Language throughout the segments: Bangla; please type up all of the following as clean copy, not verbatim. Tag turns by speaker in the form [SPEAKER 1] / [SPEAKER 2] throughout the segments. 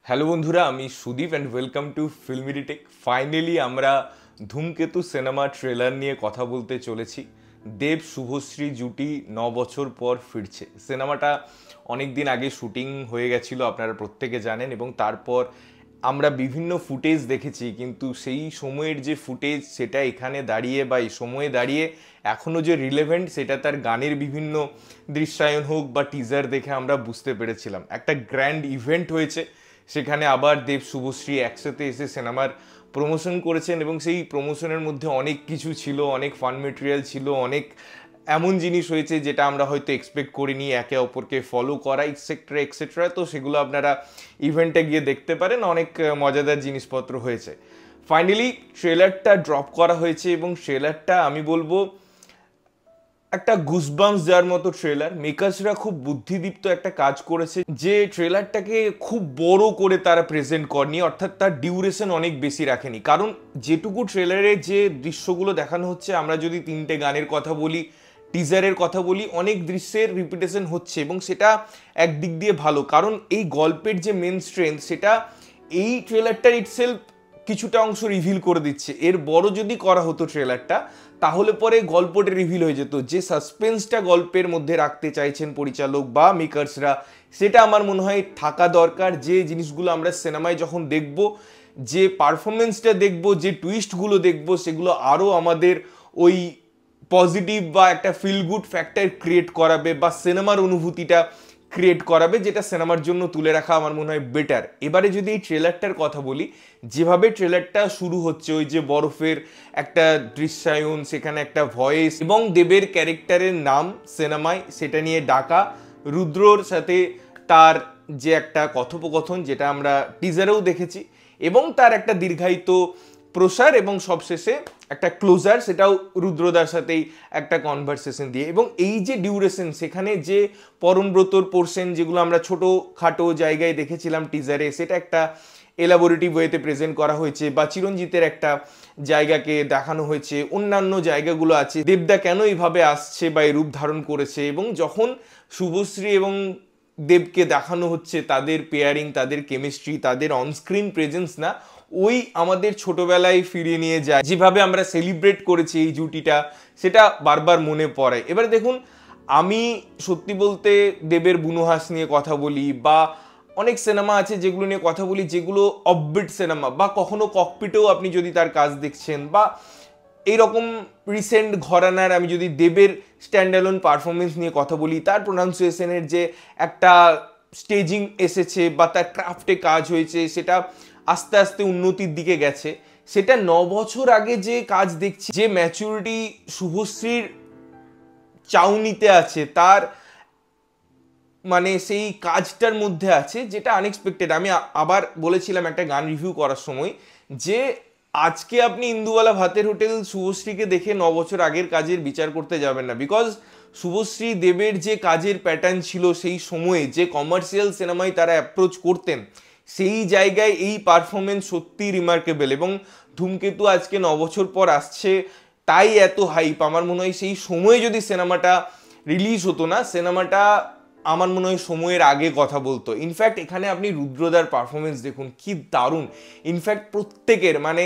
[SPEAKER 1] হ্যালো বন্ধুরা, আমি সুদীপ অ্যান্ড ওয়েলকাম টু ফিল্মিডিটেক। ফাইনালি আমরা ধূমকেতু সিনেমা ট্রেলার নিয়ে কথা বলতে চলেছি। দেব শুভশ্রী জুটি 9 বছর পর ফিরছে। সিনেমাটা অনেক দিন আগে শুটিং হয়ে গেছিলো, আপনারা প্রত্যেকে জানেন, এবং তারপর আমরা বিভিন্ন ফুটেজ দেখেছি, কিন্তু সেই সময়ের যে ফুটেজ সেটা এখানে দাঁড়িয়ে বা এই সময়ে দাঁড়িয়ে এখনও যে রিলেভেন্ট সেটা তার গানের বিভিন্ন দৃশ্যায়ন হোক বা টিজার দেখে আমরা বুঝতে পেরেছিলাম। একটা গ্র্যান্ড ইভেন্ট হয়েছে, সেখানে আবার দেব শুভশ্রী একসাথে এসে সিনেমার প্রমোশন করেছেন এবং সেই প্রমোশনের মধ্যে অনেক কিছু ছিল, অনেক ফান মেটেরিয়াল ছিল, অনেক এমন জিনিস হয়েছে যেটা আমরা হয়তো এক্সপেক্ট করিনি, একে অপরকে ফলো করা এক্সেট্রা এক্সেট্রা। তো সেগুলো আপনারা ইভেন্টে গিয়ে দেখতে পারেন, অনেক মজাদার জিনিসপত্র হয়েছে। ফাইনালি ট্রেলারটা ড্রপ করা হয়েছে এবং ট্রেলারটা আমি বলবো একটা গুসবাম্পস যার মতো ট্রেলার। মেকার্সরা খুব বুদ্ধিদীপ্ত একটা কাজ করেছে যে ট্রেলারটাকে খুব বড় করে তারা প্রেজেন্ট করেনি, অর্থাৎ তার ডিউরেশন অনেক বেশি রাখেনি। কারণ যেটুকু ট্রেলারে যে দৃশ্যগুলো দেখানো হচ্ছে, আমরা যদি 3টে গানের কথা বলি, টিজারের কথা বলি, অনেক দৃশ্যের রিপিটেশন হচ্ছে এবং সেটা একদিক দিয়ে ভালো, কারণ এই গল্পের যে মেন স্ট্রেংথ সেটা এই ট্রেলারটার ইটসেলফ কিছুটা অংশ রিভিল করে দিচ্ছে। এর বড় যদি করা হতো ট্রেলারটা, তাহলে পরে গল্পটা রিভিল হয়ে যেত। যে সাসপেন্সটা গল্পের মধ্যে রাখতে চাইছেন পরিচালক বা মেকার্সরা, সেটা আমার মনে হয় থাকা দরকার। যে জিনিসগুলো আমরা সিনেমায় যখন দেখব, যে পারফরমেন্সটা দেখব, যে টুইস্টগুলো দেখব, সেগুলো আরও আমাদের ওই পজিটিভ বা একটা ফিল গুড ফ্যাক্টর ক্রিয়েট করাবে বা সিনেমার অনুভূতিটা ক্রিয়েট করাবে, যেটা সিনেমার জন্য তুলে রাখা আমার মনে হয় বেটার। এবারে যদি এই ট্রেলারটার কথা বলি, যেভাবে ট্রেলারটা শুরু হচ্ছে, ওই যে বরফের একটা দৃশ্যায়ন, সেখানে একটা ভয়েস এবং দেবের ক্যারেক্টারের নাম সিনেমায় সেটা নিয়ে ডাকা, রুদ্রর সাথে তার যে একটা কথোপকথন যেটা আমরা টিজারেও দেখেছি, এবং তার একটা দীর্ঘায়িত প্রসার এবং সবশেষে একটা ক্লোজার, সেটাও রুদ্রদার সাথেই একটা কনভারসেশন দিয়ে। এবং এই যে ডিউরেশন, সেখানে যে পরমব্রতর পোর্শন যেগুলো আমরা ছোটো খাটো জায়গায় দেখেছিলাম টিজারে, সেটা একটা এলাবোরেটিভ ওয়েতে প্রেজেন্ট করা হয়েছে, বা চিরঞ্জিতের একটা জায়গাকে দেখানো হয়েছে, অন্যান্য জায়গাগুলো আছে, দেবদা কেন এইভাবে আসছে বা এই রূপ ধারণ করেছে। এবং যখন শুভশ্রী এবং দেবকে দেখানো হচ্ছে তাদের পেয়ারিং, তাদের কেমিস্ট্রি, তাদের অনস্ক্রিন প্রেজেন্স না, ওই আমাদের ছোটবেলায় ফিরিয়ে নিয়ে যায়। যেভাবে আমরা সেলিব্রেট করেছি এই জুটিটা, সেটা বারবার মনে পড়ে। এবারে দেখুন, আমি সত্যি বলতে দেবের বুনোহাস নিয়ে কথা বলি, বা অনেক সিনেমা আছে যেগুলো নিয়ে কথা বলি, যেগুলো অফবিট সিনেমা, বা কখনো ককপিটেও আপনি যদি তার কাজ দেখছেন, বা এইরকম রিসেন্ট ঘরানার আমি যদি দেবের স্ট্যান্ডঅ্যালোন পারফরমেন্স নিয়ে কথা বলি, তার প্রোনাউন্সিয়েশনের যে একটা স্টেজিং এসেছে বা তার ক্রাফটে কাজ হয়েছে, সেটা আস্তে আস্তে উন্নতির দিকে গেছে। সেটা 9 বছর আগে যে কাজ দেখছি, যে ম্যাচুরিটি শুভশ্রীর চাউনিতে আছে, তার মানে সেই কাজটার মধ্যে আছে, যেটা আনএক্সপেক্টেড। আমি আবার বলেছিলাম একটা গান রিভিউ করার সময় যে আজকে আপনি ইন্দুবালা ভাতের হোটেল শুভশ্রীকে দেখে 9 বছর আগের কাজের বিচার করতে যাবেন না, বিকজ শুভশ্রী দেবের যে কাজের প্যাটার্ন ছিল সেই সময়ে, যে কমার্শিয়াল সিনেমায় তারা অ্যাপ্রোচ করতেন, সেই জায়গায় এই পারফরমেন্স সত্যি রিমার্কেবল। এবং ধূমকেতু আজকে 9 বছর পর আসছে, তাই এত হাইপ। আমার মনে হয় সেই সময়ে যদি সিনেমাটা রিলিজ হতো না, সিনেমাটা আমার মনে হয় সময়ের আগে কথা বলতো। ইনফ্যাক্ট এখানে আপনি রুদ্রদার পারফরমেন্স দেখুন, কি দারুণ। ইনফ্যাক্ট প্রত্যেকের, মানে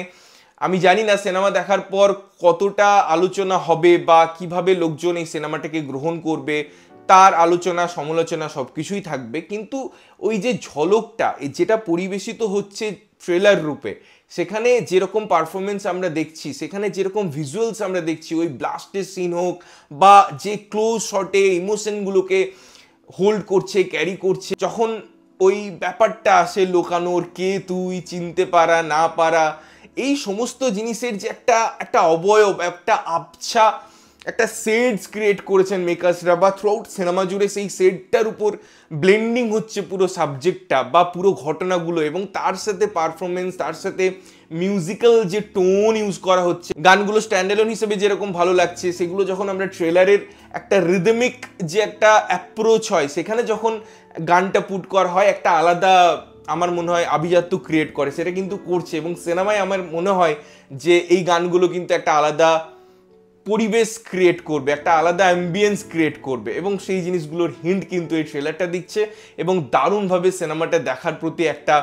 [SPEAKER 1] আমি জানি না সিনেমা দেখার পর কতটা আলোচনা হবে বা কিভাবে লোকজন এই সিনেমাটাকে গ্রহণ করবে, তার আলোচনা সমালোচনা সব কিছুই থাকবে, কিন্তু ওই যে ঝলকটা যেটা পরিবেশিত হচ্ছে ট্রেলার রূপে, সেখানে যেরকম পারফরমেন্স আমরা দেখছি, সেখানে যেরকম ভিজুয়ালস আমরা দেখছি, ওই ব্লাস্টের সিন হোক বা যে ক্লোজ শটে ইমোশনগুলোকে হোল্ড করছে, ক্যারি করছে, যখন ওই ব্যাপারটা আসে লোকানোর, কে তুই, চিনতে পারা না পারা, এই সমস্ত জিনিসের যে একটা একটা অবয়ব, একটা আবছা, একটা শেডস ক্রিয়েট করেছেন মেকার্সরা, বা থ্রু আউট সিনেমা জুড়ে সেই শেডটার উপর ব্লেন্ডিং হচ্ছে পুরো সাবজেক্টটা বা পুরো ঘটনাগুলো, এবং তার সাথে পারফরমেন্স, তার সাথে মিউজিক্যাল যে টোন ইউজ করা হচ্ছে, গানগুলো স্ট্যান্ডঅ্যালোন হিসেবে যেরকম ভালো লাগছে, সেগুলো যখন আমরা ট্রেলারের একটা রিদমিক যে একটা অ্যাপ্রোচ হয়, সেখানে যখন গানটা পুট করা হয়, একটা আলাদা আমার মনে হয় আভিজাত্য ক্রিয়েট করে, সেটা কিন্তু করছে। এবং সিনেমায় আমার মনে হয় যে এই গানগুলো কিন্তু একটা আলাদা পরিবেশ ক্রিয়েট করবে, একটা আলাদা অ্যাম্বিয়েন্স ক্রিয়েট করবে, এবং সেই জিনিসগুলোর হিন্ট কিন্তু এই ট্রেলারটা দিচ্ছে এবং দারুণভাবে সিনেমাটা দেখার প্রতি একটা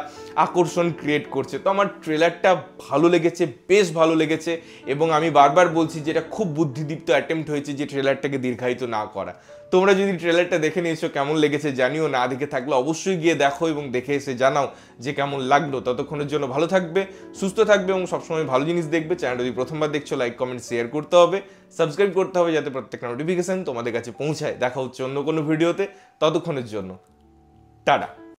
[SPEAKER 1] আকর্ষণ ক্রিয়েট করছে। তো আমার ট্রেলারটা ভালো লেগেছে, বেশ ভালো লেগেছে, এবং আমি বারবার বলছি যে এটা খুব বুদ্ধিদীপ্ত অ্যাটেম্প্ট হয়েছে যে ট্রেলারটাকে দীর্ঘায়িত না করা। তোমরা যদি ট্রেলারটা দেখে নিয়েছো কেমন লেগেছে জানিও, না দেখে থাকলে অবশ্যই গিয়ে দেখো এবং দেখে এসে জানাও যে কেমন লাগলো। ততক্ষণের জন্য ভালো থাকবে, সুস্থ থাকবে এবং সবসময় ভালো জিনিস দেখবে। চ্যানেলটা যদি প্রথমবার দেখছো লাইক কমেন্ট শেয়ার করতে হবে, সাবস্ক্রাইব করতে হবে যাতে প্রত্যেকটা নোটিফিকেশন তোমাদের কাছে পৌঁছায়। দেখা হচ্ছে অন্য কোনো ভিডিওতে, ততক্ষণের জন্য টাটা।